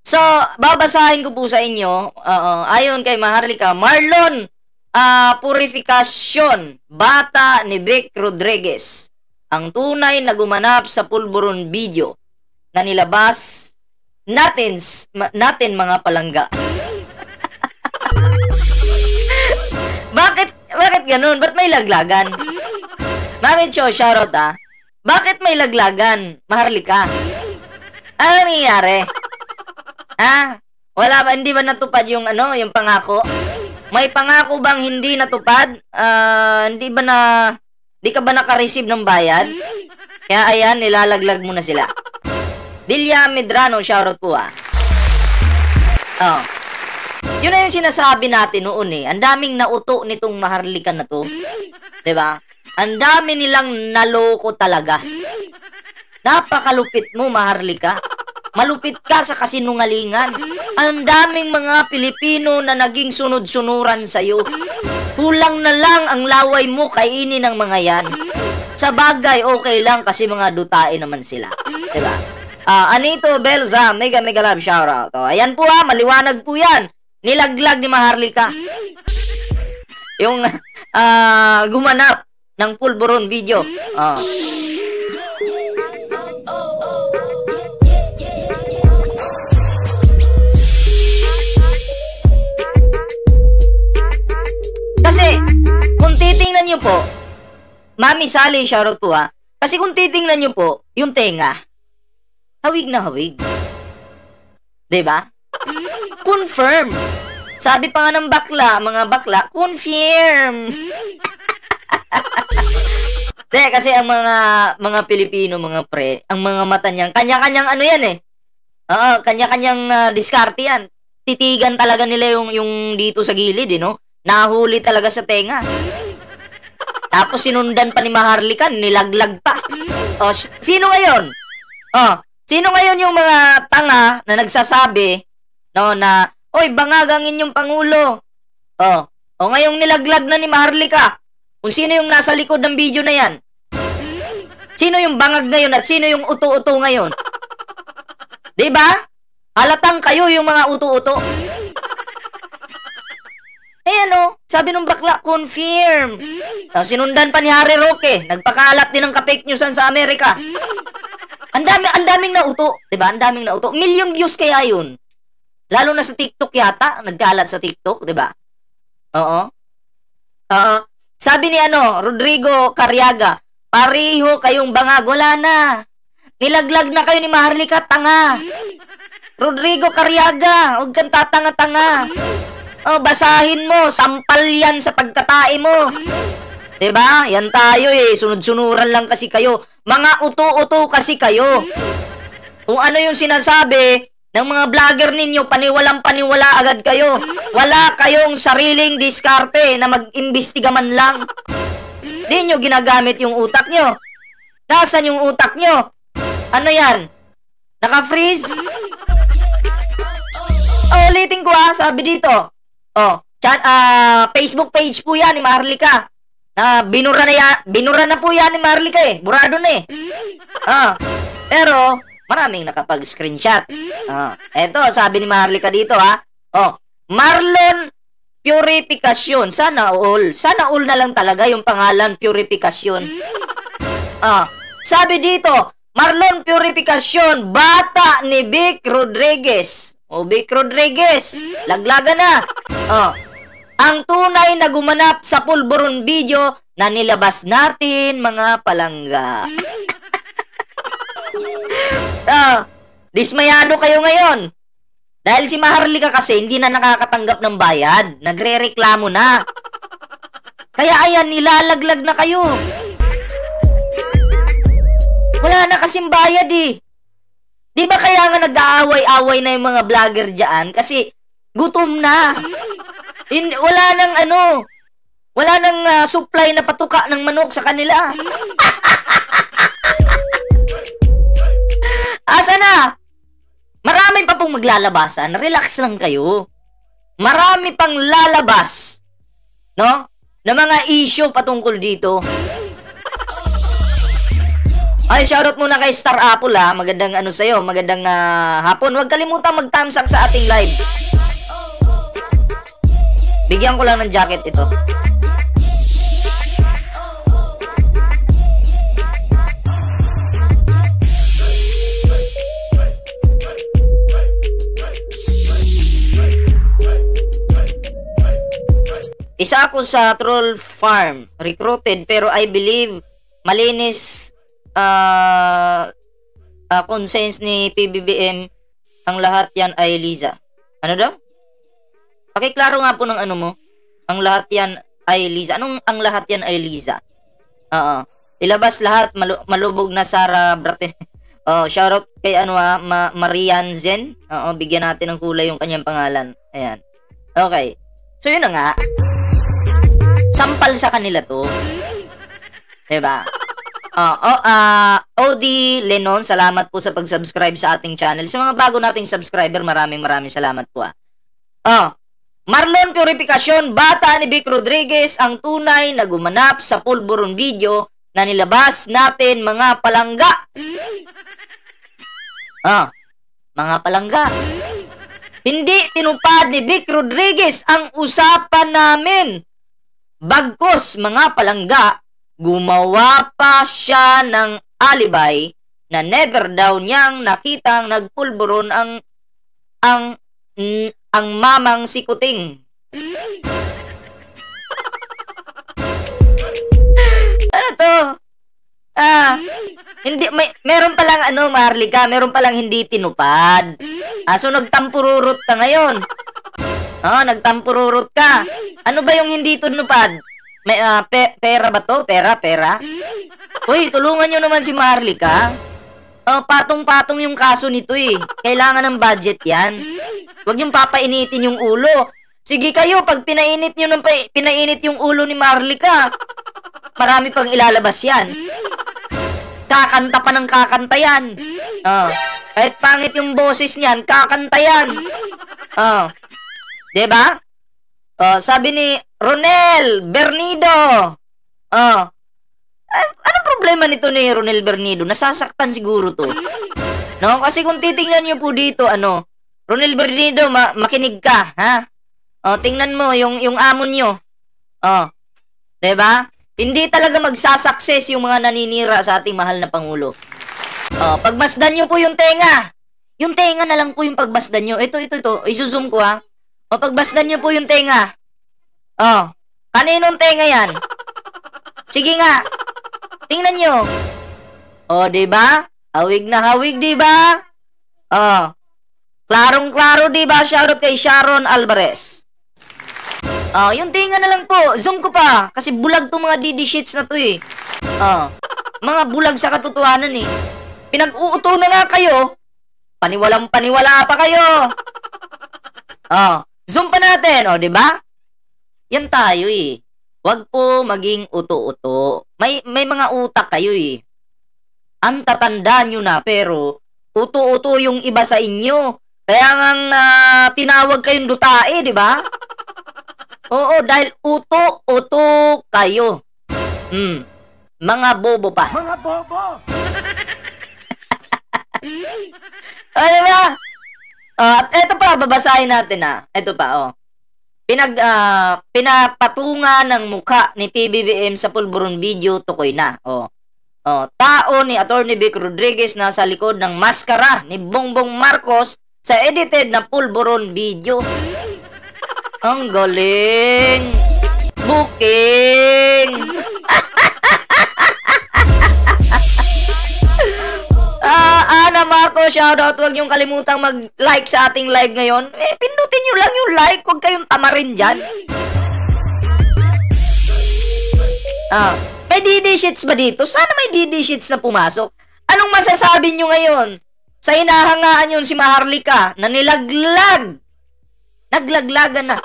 So, babasahin ko po sa inyo, ayon kay Maharlika, Marlon Purificacion, bata ni Vic Rodriguez, ang tunay na gumanap sa pulburon video na nilabas natin mga palangga. Bakit ganun? Ba't may laglagan? Mami Cho, shoutout Bakit may laglagan, Maharlika? Ano nangyayari? Wala ba, hindi ba natupad yung yung pangako? May pangako bang hindi natupad? Hindi ka ba naka-receive ng bayad? Kaya ayan, nilalaglag mo na sila. Delia Medrano, shoutout po Yun na yung sinasabi natin noon Ang daming nauto nitong Maharlika na to. 'Di ba? Ang dami nilang naloko talaga. Napakalupit mo, Maharlika. Malupit ka sa kasinungalingan. Ang daming mga Pilipino na naging sunod-sunuran sa'yo. Kulang na lang ang laway mo kainin ng mga yan. Sa bagay, okay lang kasi mga dutae naman sila. Diba? Anito Belza, mega love shoutout. Ayan po maliwanag po yan. Nilaglag ni Maharlika. Yung gumanap ng pulburon video. Kasi, kung titingnan nyo po, Mami Sally, shoutout po kasi kung titingnan nyo po, yung tenga, hawig na hawig. Diba? Confirm. Sabi pa nga ng bakla, mga bakla, confirm. Kasi ang mga Pilipino, mga pre, ang mga mata niyan, kanya-kanyang yan kanya-kanyang diskarte yan. Titigan talaga nila yung dito sa gilid, no? Nahuli talaga sa tenga. Tapos sinundan pa ni Maharlika, nilaglag pa. Sino ngayon? Sino ngayon yung mga tanga na nagsasabi, no, na, oy, bangag ang inyong Pangulo. Ngayong nilaglag na ni Maharlika. Kung sino yung nasa likod ng video na yan. Sino yung bangag ngayon at sino yung uto-uto ngayon? Diba? Halatang kayo yung mga uto-uto. Sabi nung bakla, confirm. Sinundan pa ni Harry Roque. Nagpakalat din ng ka-fake news sa Amerika. Ang daming nauto. Diba? Ang daming nauto. Million views kaya yun. Lalo na sa TikTok yata. Nagkalat sa TikTok, diba? Sabi ni Rodrigo Carriaga, pareho kayong bangag. Wala na. Nilaglag na kayo ni Maharlika, tanga. Rodrigo Carriaga, huwag kang tatanga-tanga. Basahin mo, sampal yan sa pagkatae mo. Diba? Yan tayo sunod-sunuran lang kasi kayo. Mga uto-uto kasi kayo. Kung ano yung sinasabi ng mga vlogger ninyo, paniwalang-paniwala agad kayo. Wala kayong sariling diskarte na mag-imbestiga man lang. Di nyo ginagamit yung utak nyo. Nasaan yung utak nyo? Ano yan? Naka-freeze? Ulitin ko sabi dito. Facebook page po yan ni Maharlika. Binura na po yan ni Maharlika Burado na Pero, maraming nakapag-screenshot. Eto, sabi ni Maharlika dito Marlon Purificacion. Sana all na lang talaga yung pangalan Purificacion. Sabi dito, Marlon Purificacion, bata ni Vic Rodriguez. Vic Rodriguez, laglaga na. Ang tunay na gumanap sa pulburon video na nilabas natin, mga palangga. Dismayado kayo ngayon. Dahil si Maharlika kasi hindi na nakakatanggap ng bayad. Nagre-reklamo na. Kaya ayan, nilalaglag na kayo. Wala na kasing bayad Di ba kaya nga nag-aaway-away na yung mga vlogger dyan? Kasi gutom na. Wala nang supply na patuka ng manok sa kanila. Asa na? Marami pa pong maglalabasan. Relax lang kayo. Marami pang lalabas. No? Na mga issue patungkol dito. Ay, shoutout muna kay Star Apple ha. Magandang ano sa'yo, magandang hapon. Huwag kalimutang mag-thumbs up sa ating live. Bigyan ko lang ng jacket ito. Isa ako sa troll farm, recruited, pero I believe malinis conscience ni PBBM, ang lahat yan ay Liza. Ano daw? Pakiklaro nga po ng ano mo. Ang lahat yan ay Liza. Anong ang lahat yan ay Liza? Oo. Ilabas lahat, malubog na Sara Brate. Oh, shoutout kay Marian Zen. Oo, bigyan natin ng kulay yung kanyang pangalan. Ayan. Okay. So yun na nga. Sampal sa kanila to. Diba? OD Lenon, salamat po sa pag-subscribe sa ating channel. Sa mga bago nating subscriber, maraming salamat po. Marlon Purificacion, bata ni Vic Rodriguez, ang tunay na gumanap sa pulburon video na nilabas natin, mga palangga. Mga palangga. Hindi tinupad ni Vic Rodriguez ang usapan namin. Bagkus, mga palangga, gumawa pa siya ng alibay na never daw niyang nakitang nagpulburon ang mamang si Kuting. Ano to? Hindi, meron palang Maharlika, meron palang hindi tinupad. So nagtampururot ka ngayon. Nagtampururot ka. Ano ba yung hindi tinupad? May pera ba to? Pera? Uy, tulungan nyo naman si Maharlika. Patong-patong yung kaso nito eh. Kailangan ng budget yan. Huwag yung papainitin yung ulo. Sige kayo, pag pinainit yung ulo ni Maharlika, marami pang ilalabas yan. Kakanta pa ng kakanta yan. Kahit pangit yung boses niyan, kakanta yan. Diba? Sabi ni Ronel Bernido. Anong problema nito ni Ronel Bernido? Nasasaktan siguro to. No? Kasi kung titingnan nyo po dito, Ronel Bernido, makinig ka, ha? Tingnan mo yung amo nyo. Diba? Hindi talaga magsasucess yung mga naninira sa ating mahal na Pangulo. Pagmasdan nyo po yung tenga. Yung tenga na lang po yung pagmasdan nyo. Ito. Isusum ko, ha? Pagmasdan nyo po yung tenga. Kaninong tenga yan? Sige nga. Tingnan nyo. Diba? Hawig na hawig, diba? Klarong-klaro, diba? Shoutout kay Sharon Alvarez. Yung tenga na lang po. Zoom ko pa. Kasi bulag tong mga DD sheets na to eh. Mga bulag sa katotohanan eh. Pinag-uuto na nga kayo. Paniwalang-paniwala pa kayo. Zoom pa natin, diba? Yan tayo eh. Huwag po maging uto-uto. May mga utak kayo eh. Ang tatanda nyo na, pero uto-uto yung iba sa inyo. Kaya nga tinawag kayong dutae, diba? Oo, dahil uto-uto kayo. Mga bobo pa. Mga bobo! Diba? At eto pa, babasahin natin Eto pa, pinapatungan ng mukha ni PBBM sa pulburon video, tukoy na. Tao ni Atty. Vic Rodriguez na sa likod ng maskara ni Bongbong Marcos sa edited na pulburon video. Ang galing! Booking! Ana Marco, shoutout. Huwag niyong kalimutang mag-like sa ating live ngayon. Pindutin niyo lang yung like. Huwag kayong tamarin dyan. May DD sheets ba dito? Sana may DD sheets na pumasok. Anong masasabi niyo ngayon? Sa hinahangaan yun si Maharlika na nilaglag. Naglaglagan na.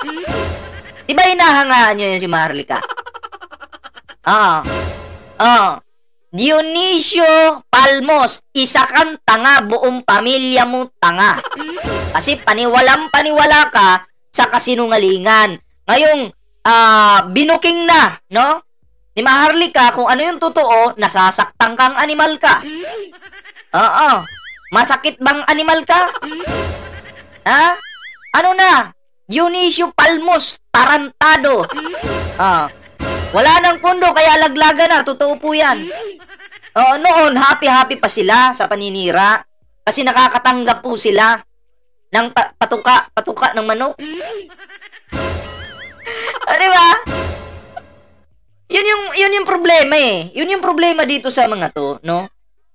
Diba hinahangaan nyo yun si Maharlika? Dionisio Palmos, isa kang tanga, buong pamilya mo tanga. Kasi paniwalang-paniwala ka sa kasinungalingan. Ngayong binuking na, no? ni Maharlika kung ano yung totoo, nasasaktan kang animal ka. Oo. Masakit bang animal ka? Ha? Ano na? Dionisio Palmos, tarantado. Wala nang pundo, kaya laglaga na. Totoo po yan. Noon, happy-happy pa sila sa paninira. Kasi nakakatanggap po sila ng patuka ng manok. Diba? Yun yung problema eh. Yun yung problema dito sa mga to, no?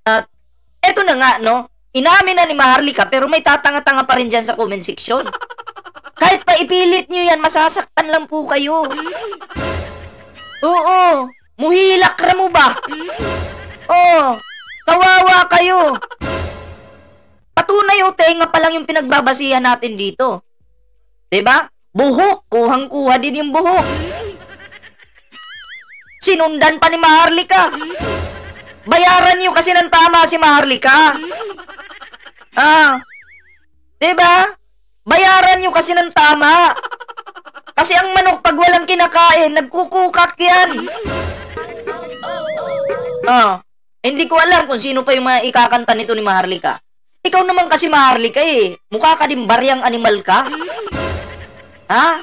At eto na nga, no? Inamin na ni Maharlika, pero may tatanga-tanga pa rin dyan sa comment section. Kahit pa ipilit nyo yan, masasaktan lang po kayo. Oo. Muhilak ra mo ba? Oo. Kawawa kayo. Patunay o tenga pa lang yung pinagbabasihan natin dito. Diba? Buhok. Kuhang-kuha din yung buhok. Sinundan pa ni Maharlika. Bayaran nyo kasi ng tama si Maharlika. Diba? Bayaran nyo kasi ng tama. Kasi ang manok pag walang kinakain, nagkukukak yan. Hindi ko alam kung sino pa yung mga ikakanta nito ni Maharlika. Ikaw naman kasi Maharlika eh. Mukha ka din baryang animal ka.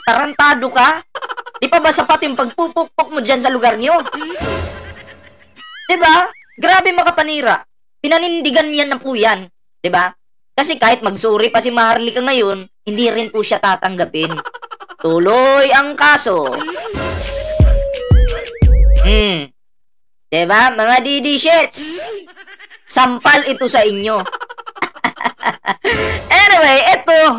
Tarantado ka. Di pa ba sapat yung pagpupukpok mo dyan sa lugar nyo? Diba? Grabe makapanira. Pinanindigan yan na po yan. Diba? Kasi kahit magsuri pa si Maharlika ngayon, hindi rin po siya tatanggapin. Tuloy ang kaso. Diba? Mga DD shits. Sampal ito sa inyo. Anyway,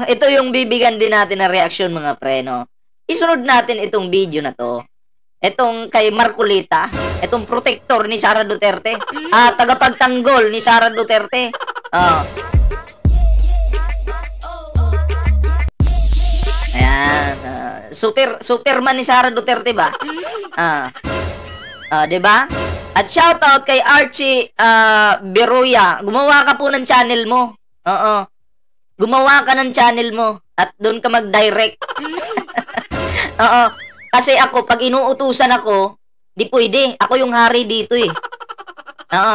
ito yung bibigyan din natin ng reaksyon mga pre, no? Isunod natin itong video na to. Itong kay Marcolita, itong protector ni Sara Duterte, tagapagtanggol ni Sara Duterte. Ayan, Superman ni Sara Duterte ba? Diba? At shoutout kay Archie Beruya. Gumawa ka po ng channel mo. Gumawa ka ng channel mo at doon ka mag-direct. Kasi ako, pag inuutusan ako, di pwede. Ako yung hari dito eh.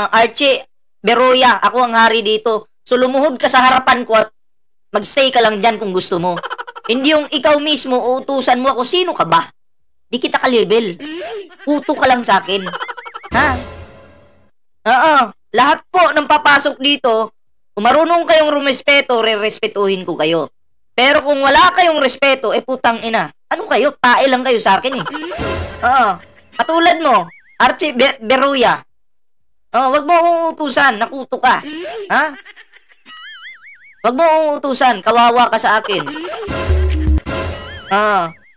Archie Beruya, ako ang hari dito. So lumuhod ka sa harapan ko at magstay ka lang dyan kung gusto mo. Hindi yung ikaw mismo, uutusan mo ako. Sino ka ba? Di kita ka-label. Uto ka lang sa akin. Lahat po ng papasok dito, kung marunong kayong rumespeto, re-respetuhin ko kayo. Pero kung wala kayong respeto, putang ina. Ano kayo? Tae lang kayo sa akin eh. Katulad mo, Archie Beruya. Wag mo akong utusan, nakuto ka. Wag mo akong utusan, kawawa ka sa akin.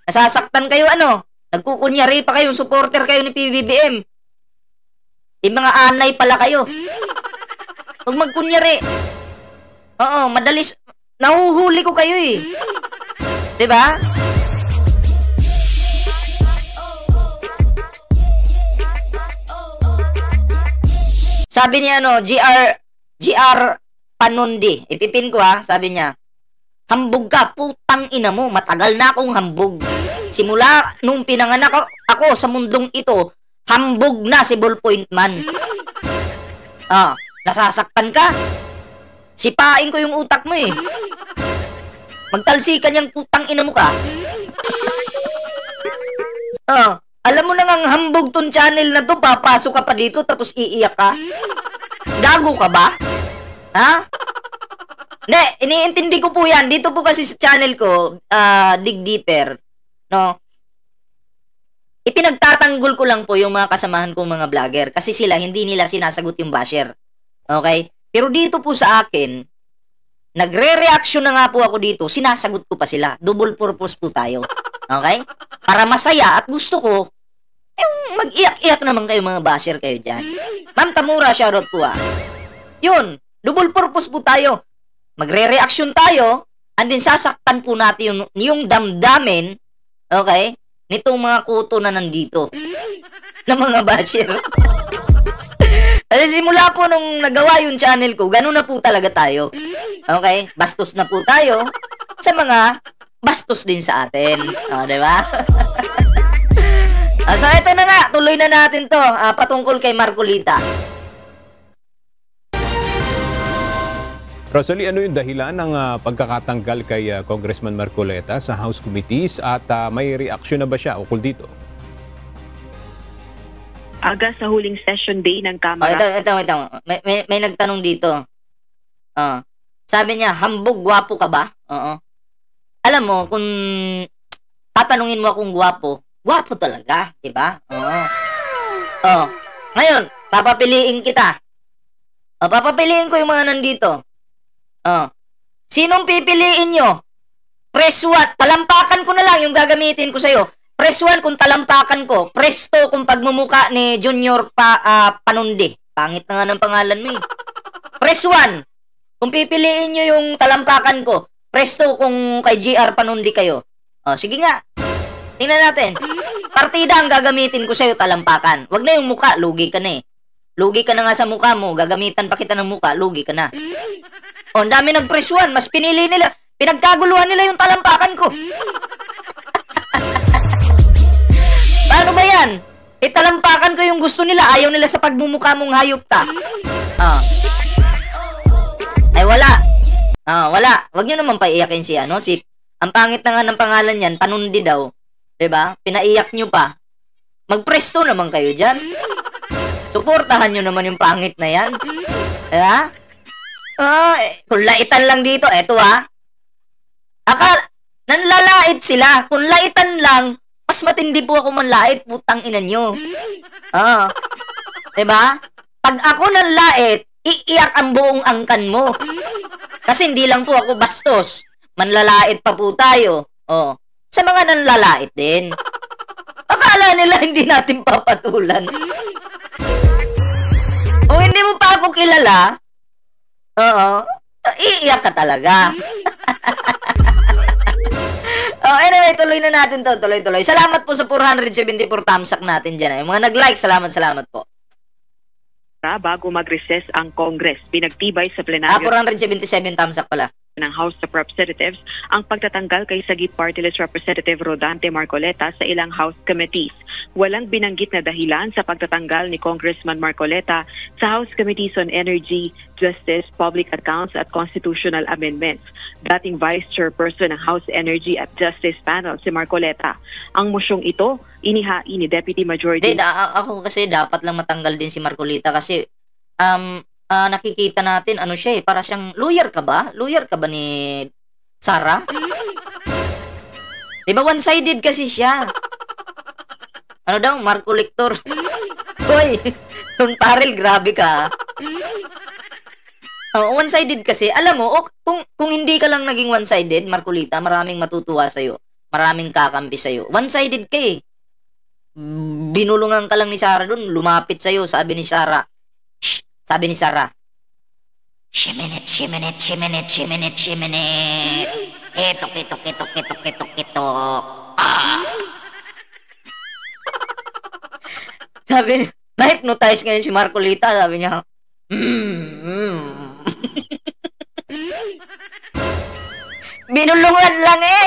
Nasasaktan kayo ano? Nagkukunyari pa kayong supporter kayo ni PBBM. Mga anay pala kayo. Huwag magkunyari. Madalis. Nahuhuli ko kayo eh. Diba? Sabi niya GR Panundi. Ipipin ko sabi niya. Hambog ka, putang ina mo. Matagal na akong hambog. Simula nung pinanganak ako sa mundong ito, hambog na si Ballpoint Man. Nasasaktan ka? Sipain ko yung utak mo eh. Magtalsikan yung putang ina mo ka. Alam mo na ngang hambog tong channel na to, papasok ka pa dito tapos iiyak ka. Gago ka ba? Hindi, iniintindi ko po yan. Dito po kasi sa channel ko, Dig Deeper, no? Ipinagtatanggol ko lang po yung mga kasamahan kong mga vlogger kasi sila, hindi nila sinasagot yung basher. Okay? Pero dito po sa akin, nagre-reaction na nga po ako dito, sinasagot ko pa sila. Double purpose po tayo. Okay? Para masaya at gusto ko, mag-iyak-iyak naman kayo mga basher kayo dyan. Ma'am Tamura, shoutout po Yun, double purpose po tayo. Magre-reaction tayo, and then sasaktan po natin yung damdamin, okay, nitong mga kuto na nandito, ng mga basher. Kasi simula po nung nagawa yung channel ko, ganun na po talaga tayo. Okay? Bastos na po tayo sa mga bastos din sa atin. Diba? So ito na nga, tuloy na natin to patungkol kay Marcolita. Rosalie, ano yung dahilan ng pagkakatanggal kay Congressman Marcoleta sa House Committees at may reaksyon na ba siya ukol dito? Aga sa huling session day ng Kamara. Ito. May nagtanong dito. Sabi niya, hambog, gwapo ka ba? Oo. Alam mo, kung tatanungin mo akong gwapo, gwapo talaga, di ba? Oo. Ngayon, papapiliin kita. Papapiliin ko yung mga nandito. Sinong pipiliin nyo? Press 1. Talampakan ko na lang yung gagamitin ko sa'yo. Press 1 kung talampakan ko. Press 2 kung pagmumuka ni Junior Panundi. Pangit na nga ng pangalan mo eh. Press 1 kung pipiliin nyo yung talampakan ko. Press 2 kung kay GR Panundi kayo. Sige nga. Tingnan natin. Partida ang gagamitin ko sa'yo, talampakan. Wag na yung muka, lugi ka na eh. Lugi ka na nga sa muka mo. Gagamitan pa kita ng muka, lugi ka na. Ang dami nag-press 1. Mas pinili nila. Pinagkaguluhan nila yung talampakan ko. Paano ba yan? Talampakan ko yung gusto nila. Ayaw nila sa pagmumukha mong hayop ka. Ay, wala. Wala. Wag nyo naman paiyakin si ano. Ang pangit na nga ng pangalan yan, Panundi daw. Diba? Pinaiyak nyo pa. Mag-press 2 naman kayo dyan. Suportahan nyo naman yung pangit na yan. Diba? Kung laitan lang dito, eto nanlalait sila. Kung laitan lang, mas matindi po ako manlait, putang ina nyo. Diba? Pag ako nanlait, iiyak ang buong angkan mo. Kasi hindi lang po ako bastos. Manlalait pa po tayo. Sa mga nanlalait din. Akala nila hindi natin papatulan. Kung hindi mo pa ako kilala, iiyak ka talaga. Anyway, tuloy na natin to. Tuloy. Salamat po sa 474 thumbs up natin dyan. Yung mga nag-like, salamat po. Bago mag-recess ang Congress, pinagtibay sa plenaryo 477 thumbs up pala ng House of Representatives ang pagtatanggal kay Sagip Party List Representative Rodante Marcoleta sa ilang House Committees. Walang binanggit na dahilan sa pagtatanggal ni Congressman Marcoleta sa House Committees on Energy, Justice, Public Accounts at Constitutional Amendments. Dating Vice Chairperson ng House Energy at Justice Panel si Marcoleta. Ang mosyong ito, inihain ni Deputy Majority. Ako kasi dapat lang matanggal din si Marcoleta kasi nakikita natin ano siya para siyang lawyer ka ba? Lawyer ka ba ni Sara? Diba one-sided kasi siya? Ano daw? Marco Lector. Hoy, Ron Parel, grabe ka. One-sided kasi. Alam mo, kung hindi ka lang naging one-sided, Marcolita, maraming matutuwa sa'yo. Maraming kakampi sa'yo. One-sided ka eh. Binulungan ka lang ni Sara dun, lumapit sa'yo, sabi ni Sara. Shh! Sabi ni Sara. Shiminit. Kitok. Sabi, na-hypnotize ngayon si Marcolita, sabi niya, Binulungan lang eh.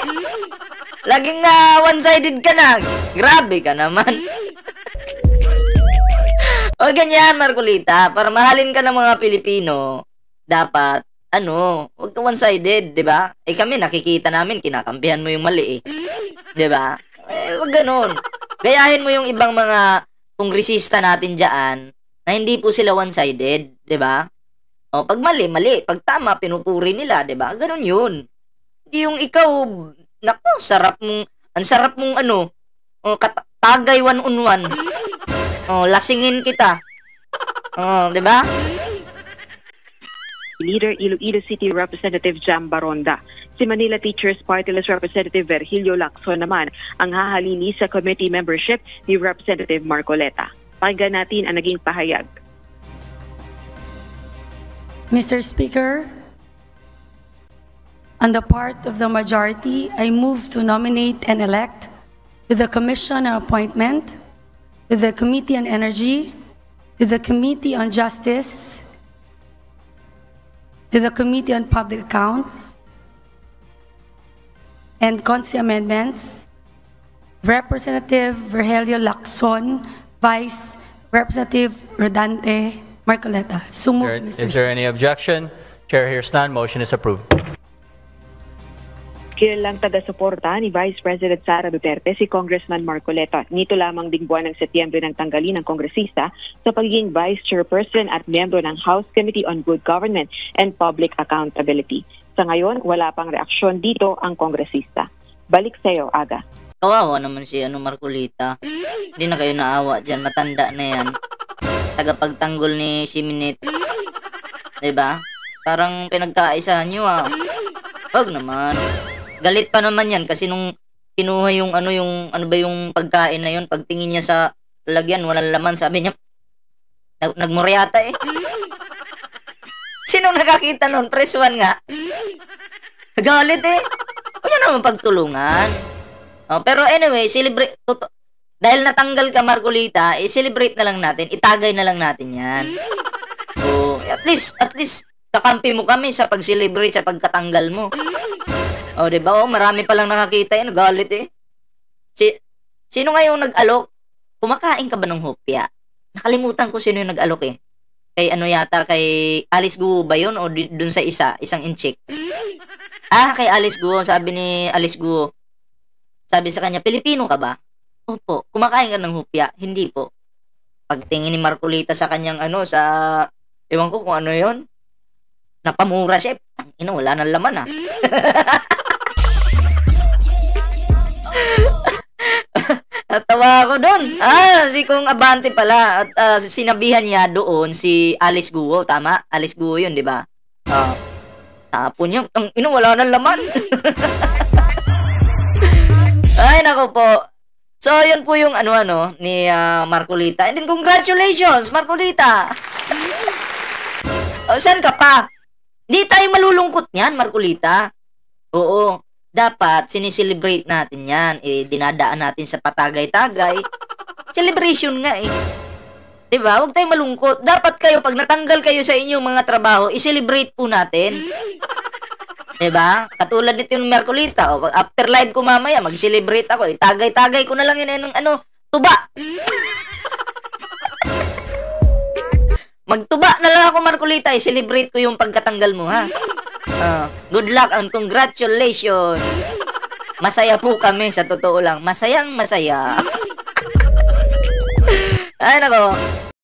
Laging one-sided ka na. Grabe ka naman. O ganyan, Marcolita, para mahalin ka ng mga Pilipino, dapat, huwag ka one-sided, di ba? Kami, nakikita namin, kinakampihan mo yung mali eh. Di ba? Huwag ganun. Gayahin mo yung ibang mga kongresista natin dyan, na hindi po sila one-sided, di ba? Pag mali. Pag tama, pinupuri nila, di ba? Ganun yun. Hindi yung ikaw, naku, ang sarap mong tagay one-on-one. Lasingin kita. Di ba? Leader Iloilo City Representative Jam Baronda. Si Manila Teachers Party List Representative Virgilio Lacson naman ang hahalini sa committee membership ni Representative Marcoleta. Pakinggan natin ang naging pahayag. Mr. Speaker, on the part of the majority, I move to nominate and elect to the Commission on Appointment, to the Committee on Energy, to the Committee on Justice, to the Committee on Public Accounts and Constitutional Amendments, Representative Virgilio Lacson, Vice Representative Rodante Marcoleta. So moved, Mr. Is there any objection? Chair hears none. Motion is approved. Kilalang taga-suporta ni Vice President Sara Duterte si Congressman Marcoleta. Nito lamang ding buwan ng Setyembre ng tanggalin ng kongresista sa pagiging Vice Chairperson at miyembro ng House Committee on Good Government and Public Accountability. Sa ngayon, wala pang reaksyon dito ang kongresista. Balik sa iyo, Aga. Kawawa naman si Marcolita. Hindi na kayo naawa dyan. Matanda na yan. Tagapagtanggol ni Shiminit. Diba? Parang pinagkaisahan nyo Wag naman. Galit pa naman yan kasi nung kinuha yung yung pagkain na yun, pagtingin niya sa lagyan, walang laman, sabi niya, nagmuryata Sino nakakita nun? Press 1 nga. Galit Huwag yun naman pagtulungan. Pero anyway, celebrate. Dahil natanggal ka, Marcolita, i-celebrate na lang natin. Itagay na lang natin yan. So, at least, kakampi mo kami sa pag-celebrate sa pagkatanggal mo. Diba? Marami palang nakakita yan. Galit Sino nga yung nag-alok? Kumakain ka ba ng hopya? Nakalimutan ko sino yung nag-alok Kay kay Alice Guo ba yun? O dun sa isang inchik? Kay Alice Guo. Sabi ni Alice Guo. Sabi sa kanya, Pilipino ka ba? Opo. Kumakain ka ng hopya? Hindi po. Pagtingin ni Marcolita sa kanyang ewan ko kung ano yun. Napamura siya. Wala nang laman Natawa ako doon. Si Kung Abante pala. At sinabihan niya doon si Alice Guo. Tama? Alice Guo yun, di ba? Tapon niya. Wala nang laman. Ay, nako po. So, yun po yung ni Marcolita. And then, congratulations, Marcolita. Saan ka pa? Di tayo malulungkot niyan, Marcolita. Oo. Dapat, siniselebrate natin yan. Dinadaan natin sa patagay-tagay. Celebration nga Diba? Huwag tayong malungkot. Dapat kayo, pag natanggal kayo sa inyong mga trabaho, i-celebrate po natin. Diba? Katulad nito yung Marcolita. After live ko mamaya, mag-celebrate ako. Tagay-tagay ko na lang yun ng tuba. Magtuba na lang ako, Marcolita. I-celebrate ko yung pagkatanggal mo, good luck and congratulations. Masaya po kami, sa totoo lang. Masayang masaya. Ay, nako.